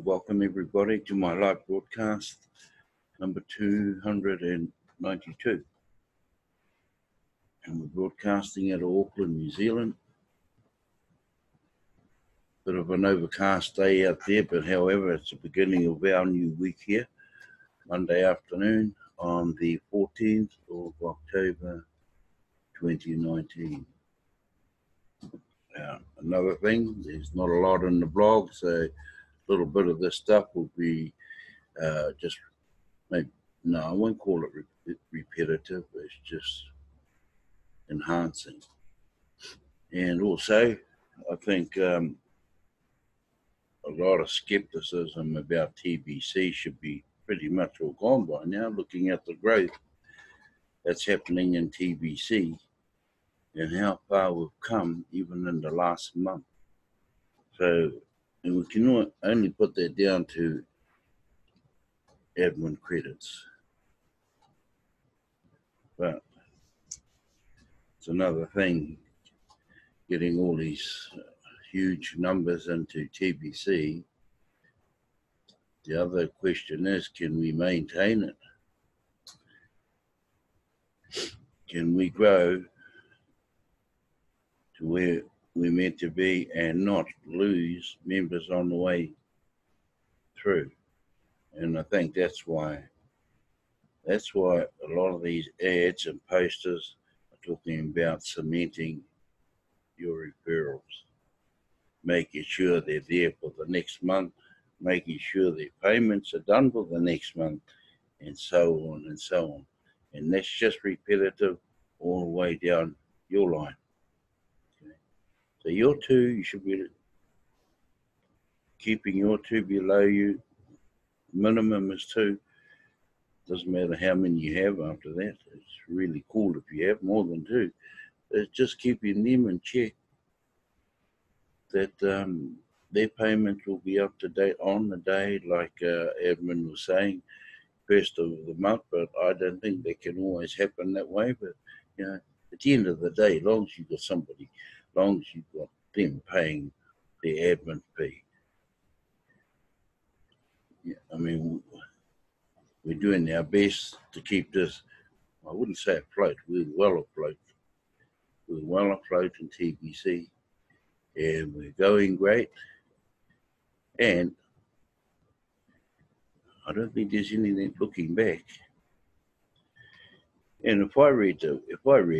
welcome everybody to my live broadcast number 292. And we're broadcasting out of Auckland, New Zealand. Bit of an overcast day out there, but however, it's the beginning of our new week here, Monday afternoon on the 14th of October 2019. Another thing, there's not a lot in the blog, so a little bit of this stuff will be just, maybe, no, I won't call it repetitive, it's just enhancing. And also, I think a lot of skepticism about TBC should be pretty much all gone by now, looking at the growth that's happening in TBC and how far we've come even in the last month. So, and we can only put that down to admin credits. But it's another thing, getting all these huge numbers into TBC. The other question is, can we maintain it? Can we grow to where we're meant to be and not lose members on the way through? And I think that's why a lot of these ads and posters are talking about cementing your referrals, making sure they're there for the next month, making sure their payments are done for the next month, and so on and so on. And that's just repetitive all the way down your line. Okay. So your two, you should be keeping your two below you. Minimum is 2. Doesn't matter how many you have after that. It's really cool if you have more than 2. It's just keeping them in check, that their payments will be up to date on the day, like admin was saying, first of the month, but I don't think that can always happen that way. But you know, at the end of the day, as long as you've got somebody, as long as you've got them paying their admin fee, yeah, I mean, we're doing our best to keep this, I wouldn't say afloat, we're well afloat. We're well afloat in TBC, and we're going great. And I don't think there's anything looking back. And if I read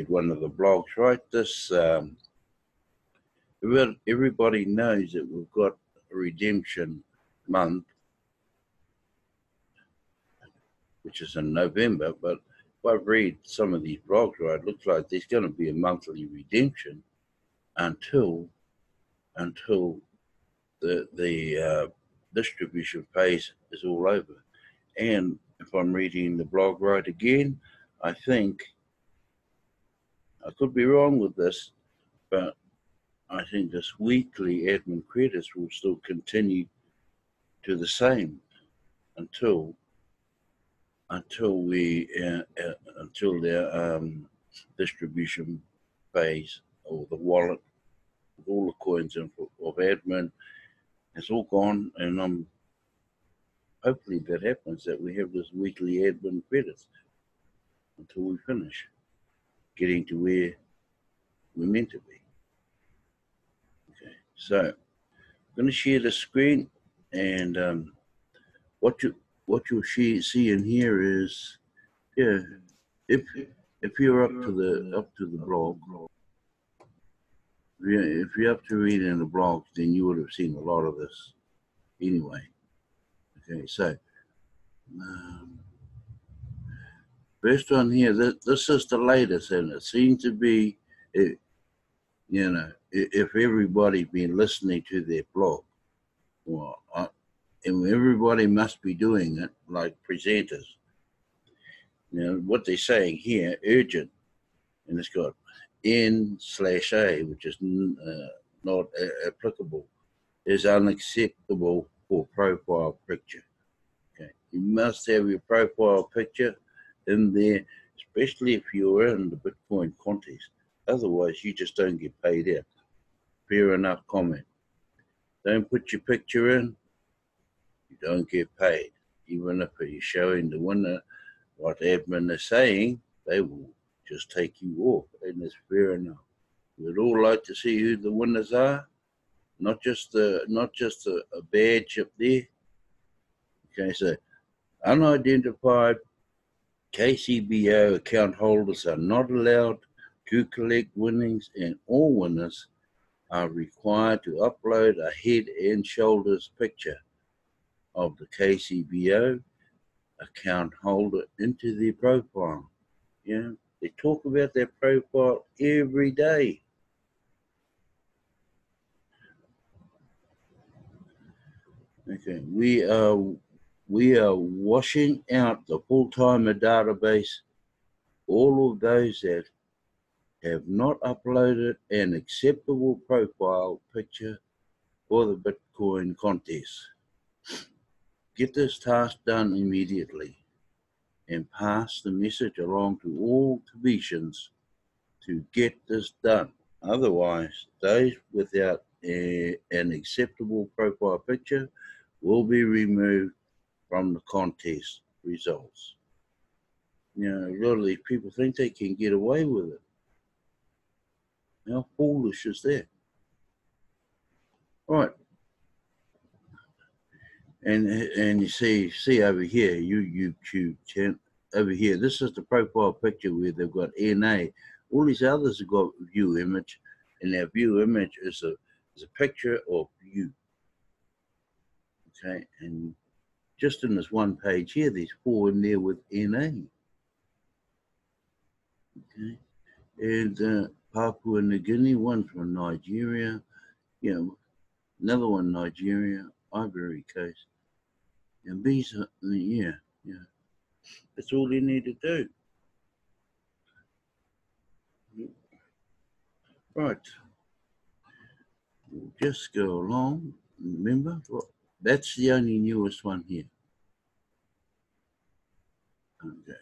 one of the blogs, right, this everybody knows that we've got a redemption month, which is in November, but if I read some of these blogs, right, it looks like there's going to be a monthly redemption until the distribution phase is all over. And if I'm reading the blog right again, I think, I could be wrong with this, but I think this weekly admin credits will still continue to the same until their distribution phase, or the wallet with all the coins of admin has all gone, and hopefully that happens, that we have this weekly admin credits until we finish getting to where we're meant to be. Okay, so I'm going to share the screen, and what you'll see in here is, yeah, if you're up to the blog, if you're up to reading the blog, then you would have seen a lot of this anyway. Okay, so first one here, this is the latest, and it seems to be, you know, if everybody's been listening to their blog, well, and everybody must be doing it, like presenters. You know, what they're saying here, urgent, and it's got N/A, which is not applicable, is unacceptable for profile picture. Okay, you must have your profile picture in there, especially if you're in the Bitcoin contest. Otherwise, you just don't get paid out. Fair enough comment. Don't put your picture in. You don't get paid. Even if you're showing the winner what admin is saying, they will just take you off, and it's fair enough. We'd all like to see who the winners are, not just a badge up there. Okay, so unidentified KCBO account holders are not allowed to collect winnings, and all winners are required to upload a head and shoulders picture of the KCBO account holder into their profile. You know, they talk about their profile every day. Okay, we are washing out the full-timer database. All of those that have not uploaded an acceptable profile picture for the Bitcoin contest. Get this task done immediately and pass the message along to all commissions to get this done. Otherwise, those without an acceptable profile picture will be removed from the contest results. You know, a lot of these people think they can get away with it. How foolish is that? Right. And you see over here, YouTube channel over here. This is the profile picture where they've got NA. All these others have got view image, and our view image is a picture of you. Okay, and just in this one page here, there's 4 in there with NA. Okay, and Papua New Guinea, one from Nigeria, you know, another one Nigeria, Ivory Coast, and these are yeah. That's all you need to do. Right. We'll just go along. Remember, that's the only newest one here. Okay.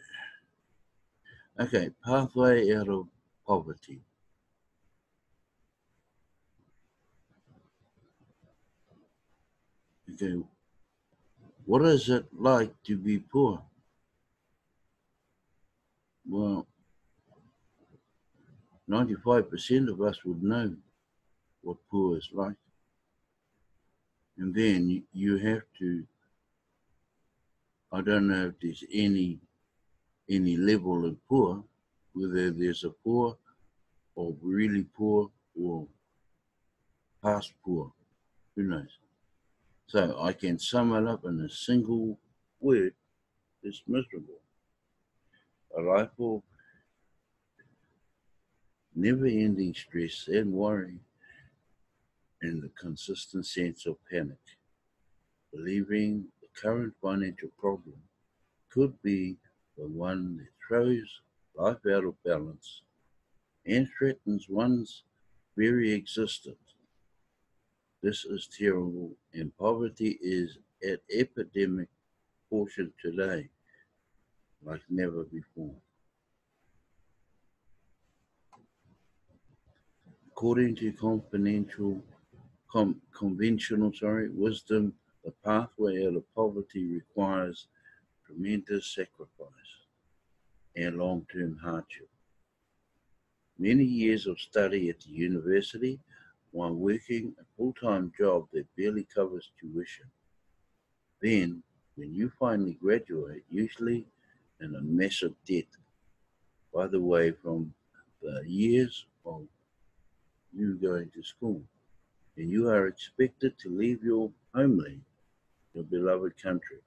Okay, pathway out of poverty. Okay, what is it like to be poor? Well, 95% of us would know what poor is like. And then you have to, I don't know if there's any level of poor, whether there's a poor or really poor or past poor, who knows? So I can sum it up in a single word, it's miserable. A life of never-ending stress and worry and the consistent sense of panic, believing the current financial problem could be the one that throws life out of balance and threatens one's very existence. This is terrible, and poverty is at epidemic proportion today, like never before. According to conventional wisdom, the pathway out of poverty requires tremendous sacrifice and long-term hardship. Many years of study at the university while working a full-time job that barely covers tuition. Then, when you finally graduate, usually in a massive debt, by the way, from the years of you going to school, and you are expected to leave your homeland, your beloved country,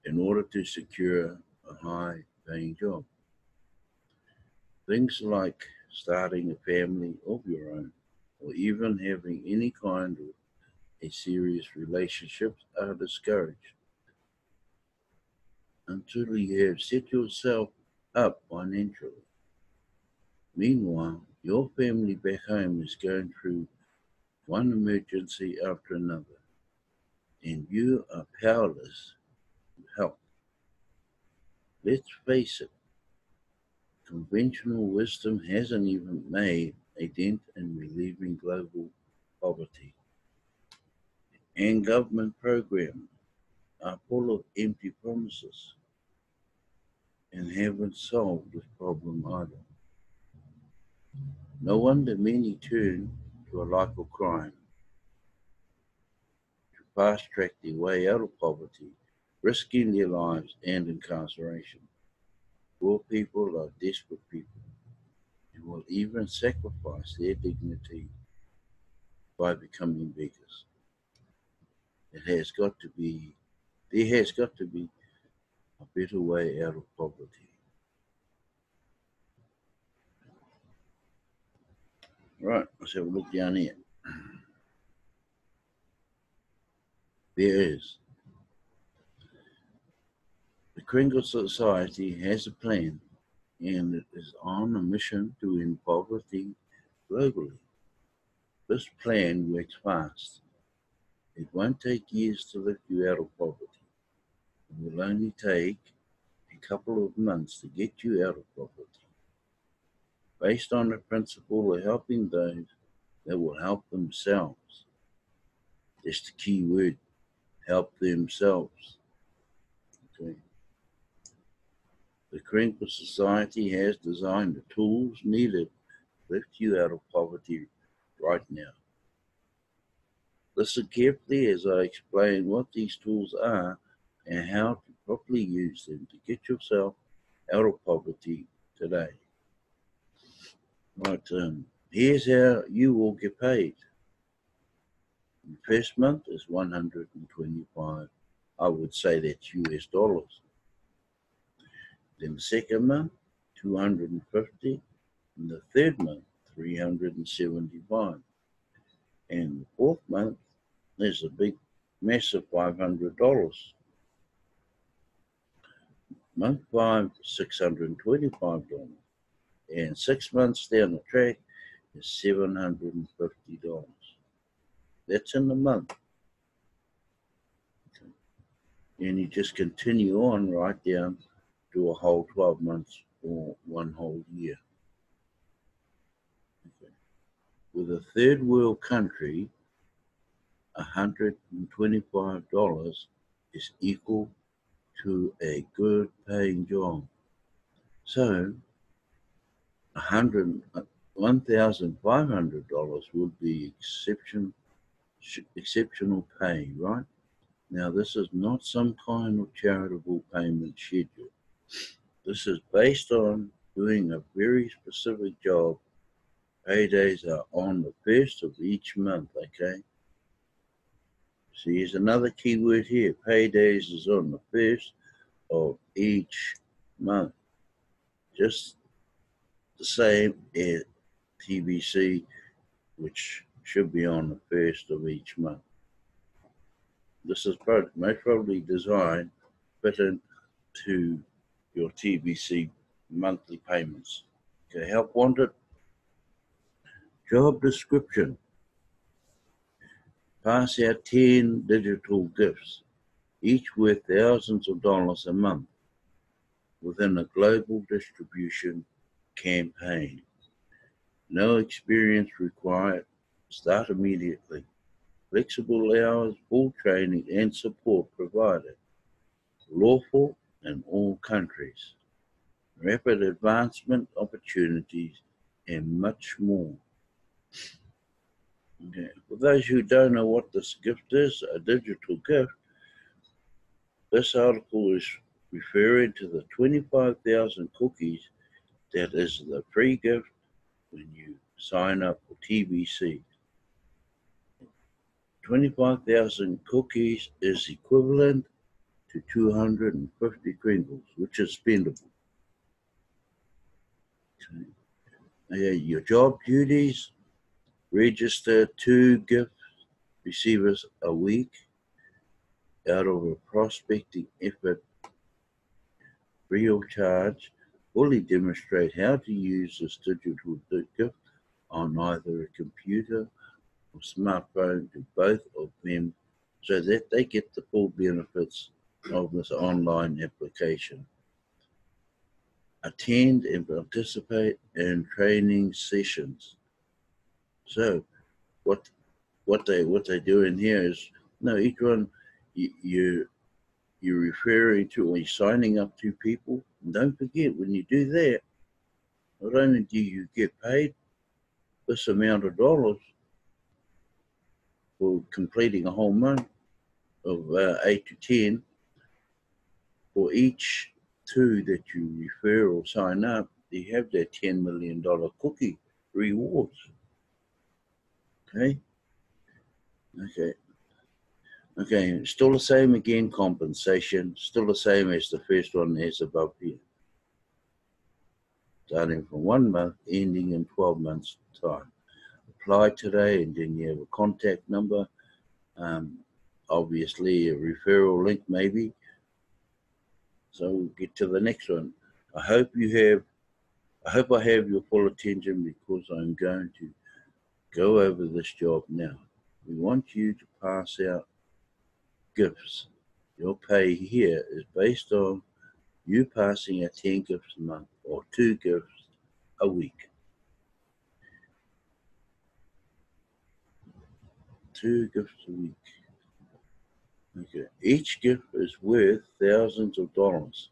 in order to secure a high-paying job. Things like starting a family of your own, or even having any kind of a serious relationship are discouraged until you have set yourself up financially. Meanwhile, your family back home is going through one emergency after another, and you are powerless to help. Let's face it, conventional wisdom hasn't even made a dent in relieving global poverty. and government programs are full of empty promises and haven't solved this problem either. No wonder many turn to a life of crime to fast track their way out of poverty, risking their lives and incarceration. Poor people are desperate people and will even sacrifice their dignity by becoming beggars. It has got to be, there has got to be a better way out of poverty. Right, let's have a look down here. There is. The Kringle Society has a plan and it is on a mission to end poverty globally. This plan works fast. It won't take years to lift you out of poverty. It will only take a couple of months to get you out of poverty. Based on the principle of helping those that will help themselves. That's the key word, help themselves. Okay. The Kringle Society has designed the tools needed to lift you out of poverty right now. Listen carefully as I explain what these tools are and how to properly use them to get yourself out of poverty today. Right, here's how you will get paid. The first month is 125. I would say that's US dollars. Then the second month, 250. And the third month, 375. And the fourth month, there's a big, massive $500. Month 5, $625. And 6 months down the track is $750. That's in the month. Okay. And you just continue on right down to a whole 12 months or one whole year. Okay. With a third world country, $125 is equal to a good paying job. So $1,500 would be exceptional pay, right? Now, this is not some kind of charitable payment schedule. This is based on doing a very specific job. Paydays are on the first of each month, okay? So here's another key word here. Paydays is on the first of each month. Just the same as TBC, which should be on the first of each month. This is most probably designed fit into your TBC monthly payments. Okay, help wanted. Job description. Pass out 10 digital gifts, each worth thousands of dollars a month, within a global distribution campaign. No experience required. Start immediately. Flexible hours, full training and support provided. Lawful in all countries. Rapid advancement opportunities and much more. Okay. For those who don't know what this gift is, a digital gift, this article is referring to the 25,000 cookies that is the free gift when you sign up for TBC. 25,000 cookies is equivalent to 250 Kringles, which is spendable. Okay. Your job duties, register 2 gift receivers a week out of a prospecting effort, free of charge. Fully demonstrate how to use this digital gift on either a computer or smartphone, to both of them, so that they get the full benefits of this online application. Attend and participate in training sessions. So what they're doing here is No, each one you're referring to or you're signing up to people. And don't forget, when you do that, not only do you get paid this amount of dollars for completing a whole month of 8 to 10, for each two that you refer or sign up, you have that $10 million cookie rewards. Okay? Okay. Okay, still the same again, compensation, still the same as the first one as above here. Starting from 1 month, ending in 12 months' time. Apply today, and then you have a contact number, obviously a referral link maybe. So we'll get to the next one. I hope I have your full attention, because I'm going to go over this job now. We want you to pass out gifts. Your pay here is based on you passing out 10 gifts a month or 2 gifts a week. 2 gifts a week. Okay. Each gift is worth thousands of dollars,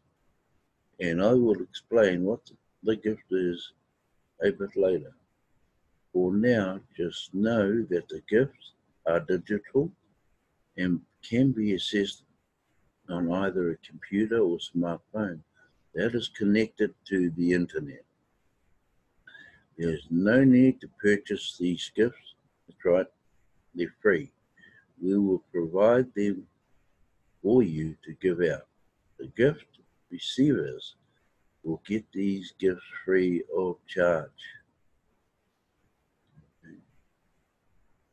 and I will explain what the gift is a bit later. For now, just know that the gifts are digital and can be accessed on either a computer or smartphone that is connected to the internet. There's no need to purchase these gifts. That's right, they're free. We will provide them for you to give out. The gift receivers will get these gifts free of charge.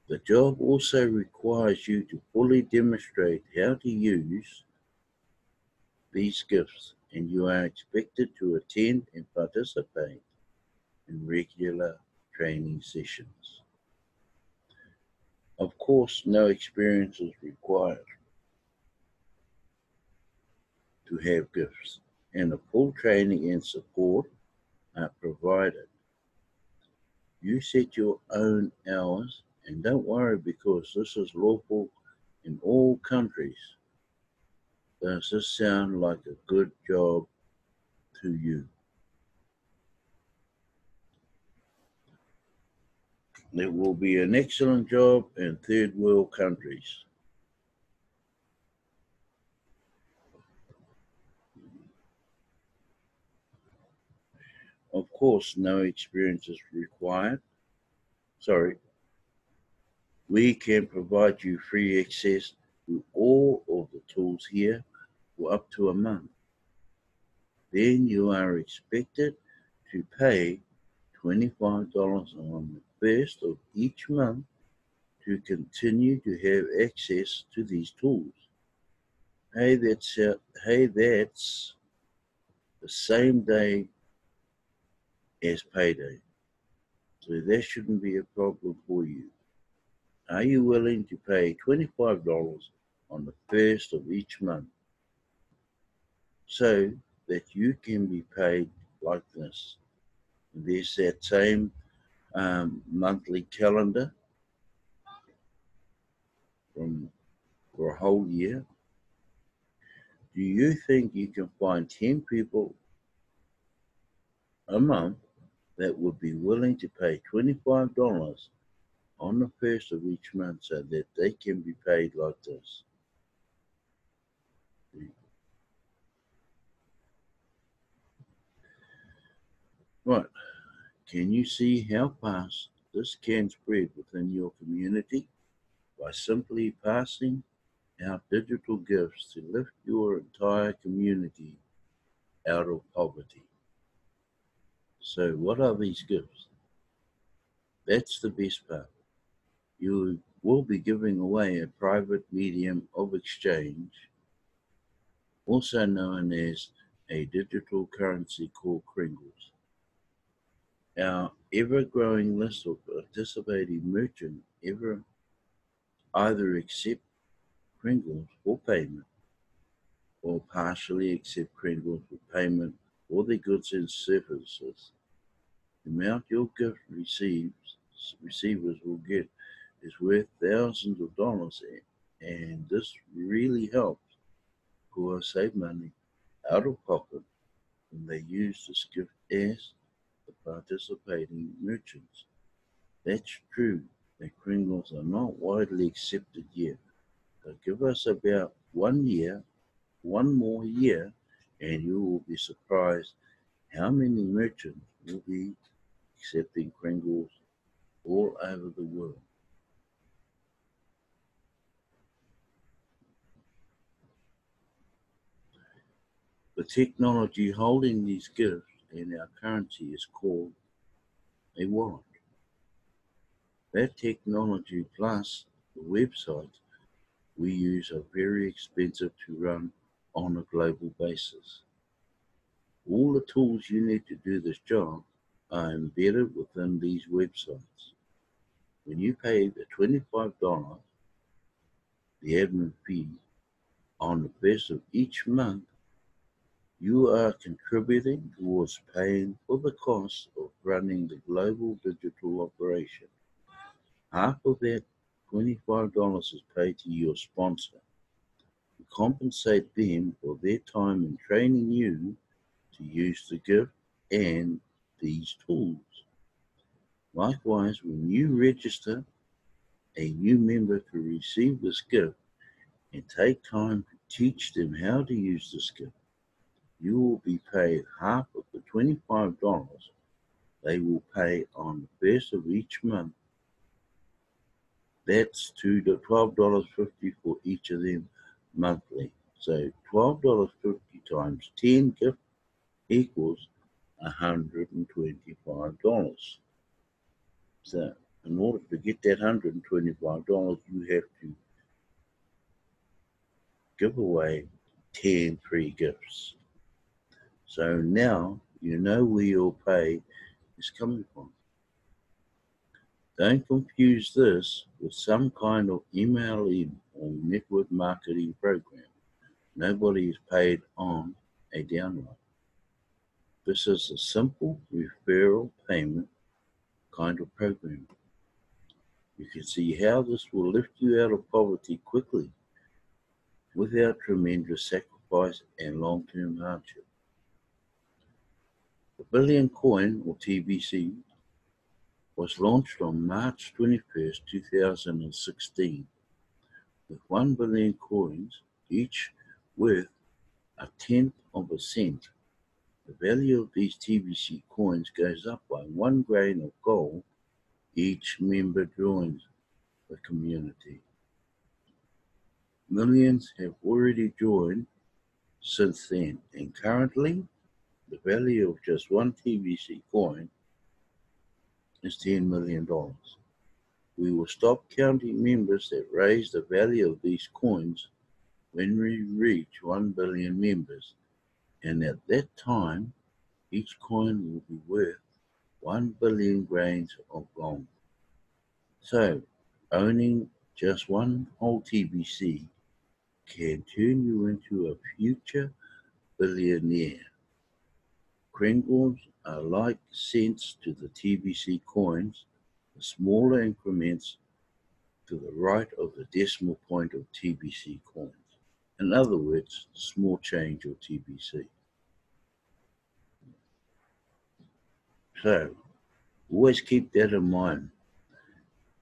The job also requires you to fully demonstrate how to use these gifts, and you are expected to attend and participate in regular training sessions. Of course, no experience is required to have gifts, and a full training and support are provided. You set your own hours, and don't worry, because this is lawful in all countries. Does this sound like a good job to you? It will be an excellent job in third world countries. Of course, no experience is required. Sorry. We can provide you free access to all of the tools here for up to a month. Then you are expected to pay $25 on the first of each month to continue to have access to these tools. Hey, that's the same day as payday, so that shouldn't be a problem for you. Are you willing to pay $25 on the first of each month so that you can be paid like this? And there's that same monthly calendar for a whole year. Do you think you can find 10 people a month that would be willing to pay $25 on the first of each month so that they can be paid like this? Right. Can you see how fast this can spread within your community by simply passing out digital gifts to lift your entire community out of poverty? So what are these gifts? That's the best part. You will be giving away a private medium of exchange, also known as a digital currency called Kringles. Our ever-growing list of participating merchants either accept Kringles for payment or partially accept Kringles for payment for their goods and services. The amount your gift receivers will get is worth thousands of dollars, and this really helps who are save money out of pocket when they use this gift as the participating merchants. That's true that Kringles are not widely accepted yet, but give us about 1 year, one more year, and you will be surprised how many merchants will be accepting Kringles all over the world. The technology holding these gifts and our currency is called a wallet. That technology plus the websites we use are very expensive to run on a global basis. All the tools you need to do this job are embedded within these websites. When you pay the $25, the admin fee, on the first of each month, you are contributing towards paying for the cost of running the global digital operation. Half of that $25 is paid to your sponsor to compensate them for their time in training you to use the gift and these tools. Likewise, when you register a new member to receive this gift and take time to teach them how to use this gift, you will be paid half of the $25 they will pay on the first of each month. That's to the $12.50 for each of them monthly. So $12.50 times 10 gift equals $125. So in order to get that $125, you have to give away 10 free gifts. So now you know where your pay is coming from. Don't confuse this with some kind of email or network marketing program. Nobody is paid on a download. This is a simple referral payment kind of program. You can see how this will lift you out of poverty quickly without tremendous sacrifice and long-term hardship. The Billion Coin, or TBC, was launched on March 21st, 2016, with 1 billion coins, each worth a tenth of a cent. The value of these TBC coins goes up by 1 grain of gold each member joins the community. Millions have already joined since then, and currently the value of just one TBC coin is $10 million. We will stop counting members that raise the value of these coins when we reach 1 billion members, and at that time, each coin will be worth 1 billion grains of gold. So, owning just one whole TBC can turn you into a future billionaire. Kringles are like cents to the TBC coins, the smaller increments to the right of the decimal point of TBC coins. In other words, small change or TBC. So, always keep that in mind.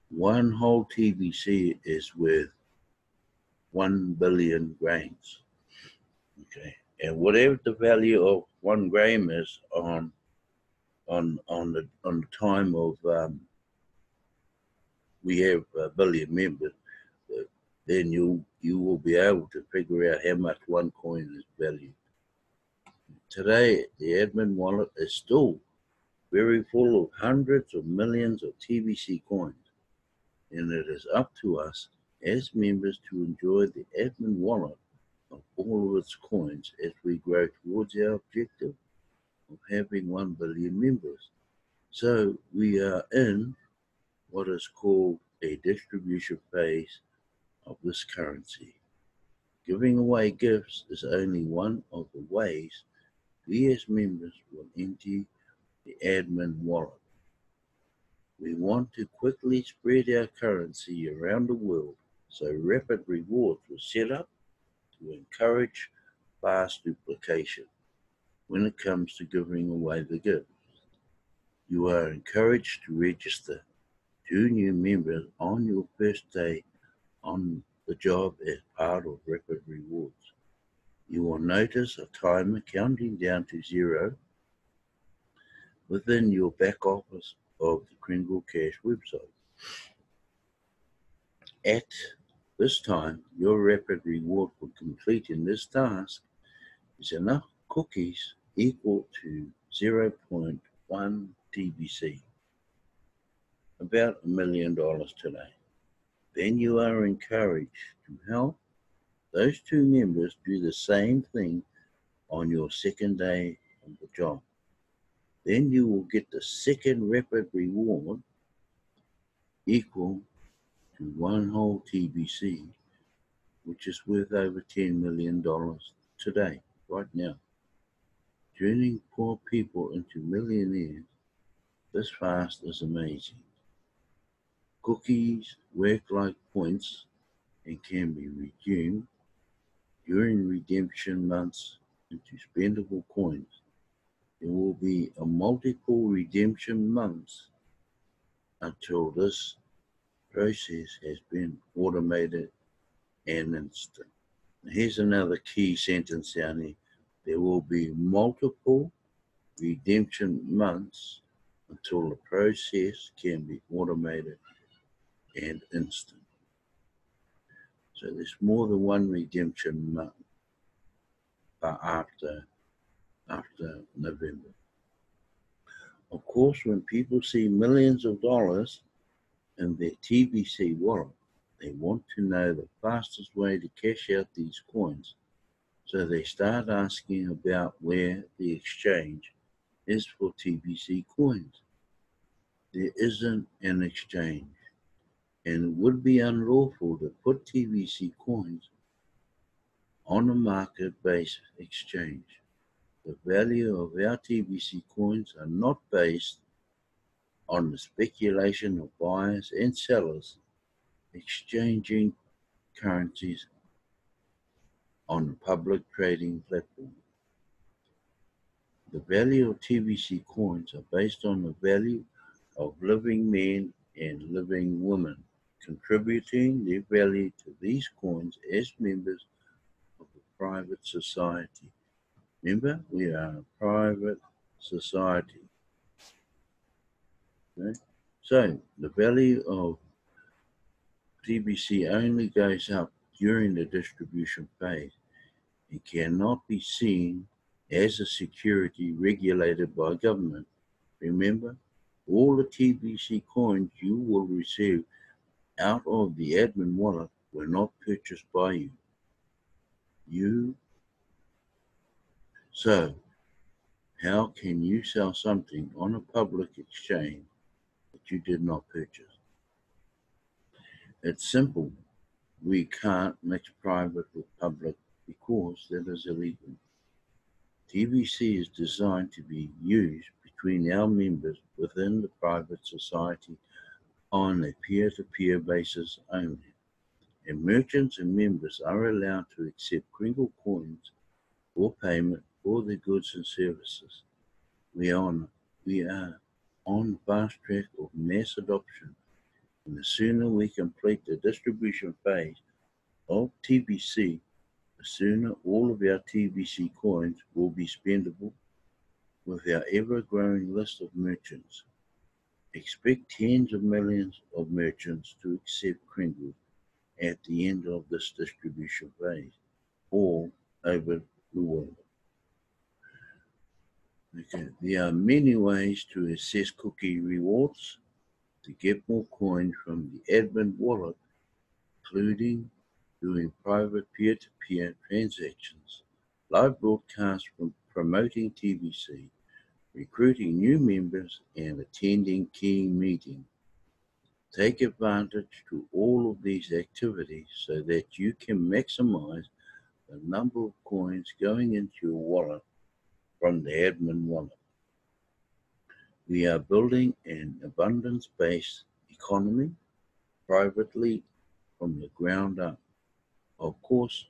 One whole TBC is worth 1 billion grains. Okay, and whatever the value of 1 gram is on the time of we have a billion members, then you will be able to figure out how much one coin is valued. Today, the admin wallet is still very full of hundreds of millions of TBC coins, and it is up to us as members to enjoy the admin wallet of all of its coins as we grow towards our objective of having 1 billion members. So we are in what is called a distribution phase of this currency. Giving away gifts is only one of the ways we as members will empty the admin wallet. We want to quickly spread our currency around the world So rapid rewards was set up to encourage fast duplication when it comes to giving away the gift. You are encouraged to register 2 new members on your first day on the job as part of rapid rewards. You will notice a timer counting down to 0 within your back office of the Kringle Cash website. At this time, your rapid reward for completing this task is enough cookies equal to 0.1 TBC, about $1 million today. Then you are encouraged to help those 2 members do the same thing on your second day of the job. Then you will get the second rapid reward equal to 1 whole TBC, which is worth over $10 million today, right now. Turning poor people into millionaires this fast is amazing. Cookies work like points and can be redeemed during redemption months into spendable coins. There will be a multiple redemption months until this process has been automated and instant. Here's another key sentence down here. There will be multiple redemption months until the process can be automated and instant. So there's more than one redemption month after November. Of course, when people see millions of dollars in their TBC wallet, they want to know the fastest way to cash out these coins. So they start asking about where the exchange is for TBC coins. There isn't an exchange, and it would be unlawful to put TBC coins on a market-based exchange. The value of our TBC coins are not based on the speculation of buyers and sellers exchanging currencies on a public trading platform. The value of TBC coins are based on the value of living men and living women, contributing their value to these coins as members of the private society. Remember, we are a private society. Okay? So the value of TBC only goes up during the distribution phase. It cannot be seen as a security regulated by government. Remember, all the TBC coins you will receive out of the admin wallet were not purchased by you. So, how can you sell something on a public exchange that you did not purchase? It's simple. We can't mix private with public because that is illegal. TBC is designed to be used between our members within the private society on a peer-to-peer basis only. And merchants and members are allowed to accept Kringle coins for payment for their goods and services. We are on the fast track of mass adoption, and the sooner we complete the distribution phase of TBC, the sooner all of our TBC coins will be spendable with our ever-growing list of merchants. Expect tens of millions of merchants to accept Kringles at the end of this distribution phase, all over the world. Okay. There are many ways to assess cookie rewards to get more coins from the admin wallet, including doing private peer-to-peer transactions, live broadcasts from promoting TBC, recruiting new members, and attending key meetings. Take advantage to all of these activities so that you can maximize the number of coins going into your wallet from the admin wallet. We are building an abundance-based economy, privately from the ground up. Of course,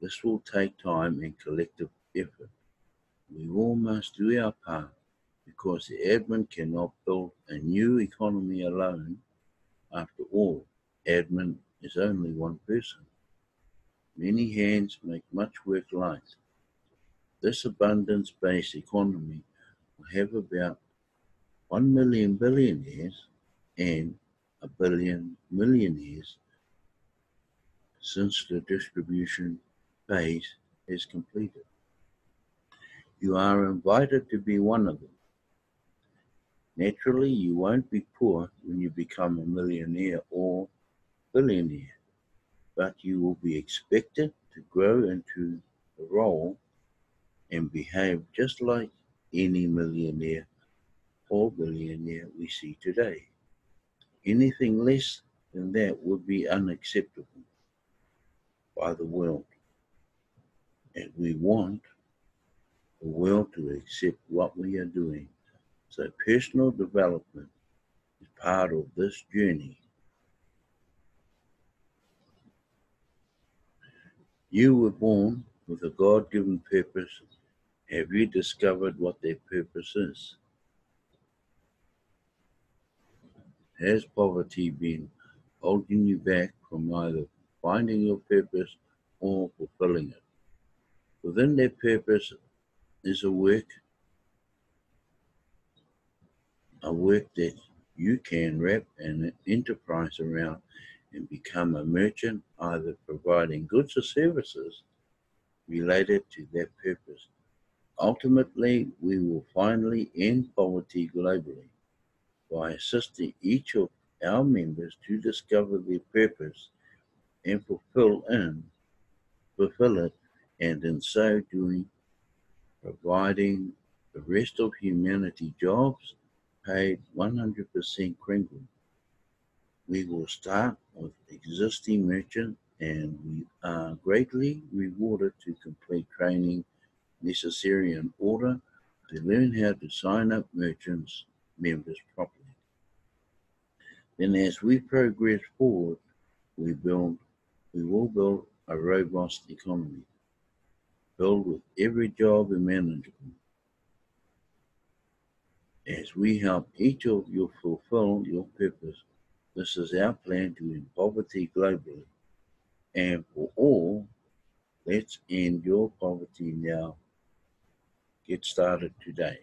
this will take time and collective effort. We all must do our part because the admin cannot build a new economy alone. After all, admin is only one person. Many hands make much work light. This abundance-based economy will have about 1 million billionaires and a billion millionaires since the distribution phase is completed. You are invited to be one of them. Naturally, you won't be poor when you become a millionaire or billionaire, but you will be expected to grow into the role and behave just like any millionaire or billionaire we see today. Anything less than that would be unacceptable by the world, and we want the world to accept what we are doing. So personal development is part of this journey. You were born with a God-given purpose. Have you discovered what that purpose is? Has poverty been holding you back from either finding your purpose or fulfilling it? Within that purpose is a work that you can wrap an enterprise around and become a merchant, either providing goods or services related to that purpose. Ultimately, we will finally end poverty globally by assisting each of our members to discover their purpose and fulfill it, and in so doing, providing the rest of humanity jobs paid 100% Kringle. We will start with existing merchants, and we are greatly rewarded to complete training necessary in order to learn how to sign up merchants members properly. Then as we progress forward, we will build a robust economy, filled with every job imaginable. As we help each of you fulfill your purpose, this is our plan to end poverty globally. And for all, let's end your poverty now. Get started today.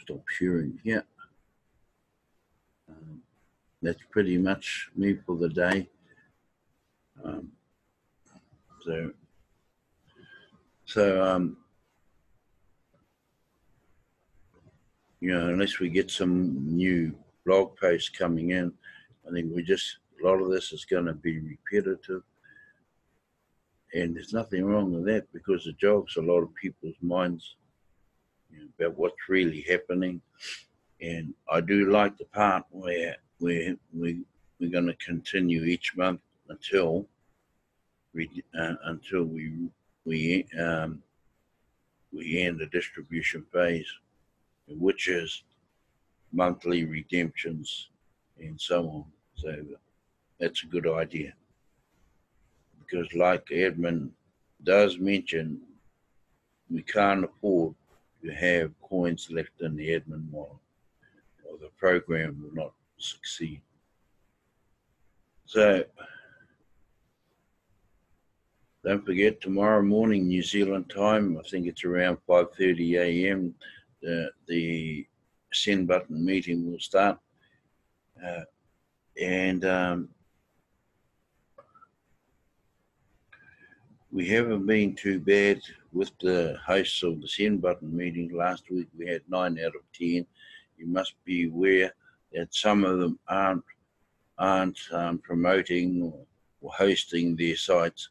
Stop sharing here. That's pretty much me for the day. Um, so unless we get some new blog posts coming in, I think a lot of this is going to be repetitive. And there's nothing wrong with that because it jogs a lot of people's minds about what's really happening. And I do like the part where we're going to continue each month until we end the distribution phase, which is monthly redemptions and so on. So that's a good idea because, like Edmund does mention, we can't afford to have coins left in the admin wallet, or the program will not succeed. So don't forget, tomorrow morning New Zealand time, I think it's around 5:30 a.m. The send button meeting will start, and we haven't been too bad with the hosts of the send button meeting. Last week we had 9 out of 10. You must be aware that some of them aren't promoting or hosting their sites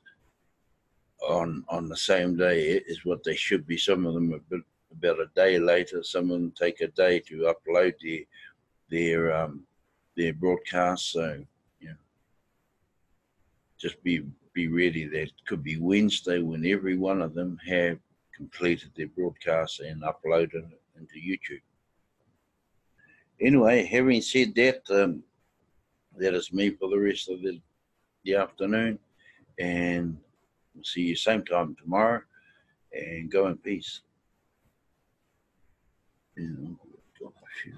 on the same day as what they should be. Some of them about a day later. Some of them take a day to upload their broadcast. So just be ready. That it could be Wednesday when every one of them have completed their broadcast and uploaded it, into YouTube. Anyway, having said that, that is me for the rest of the afternoon, and we'll see you same time tomorrow, and go in peace. Yeah, got a few.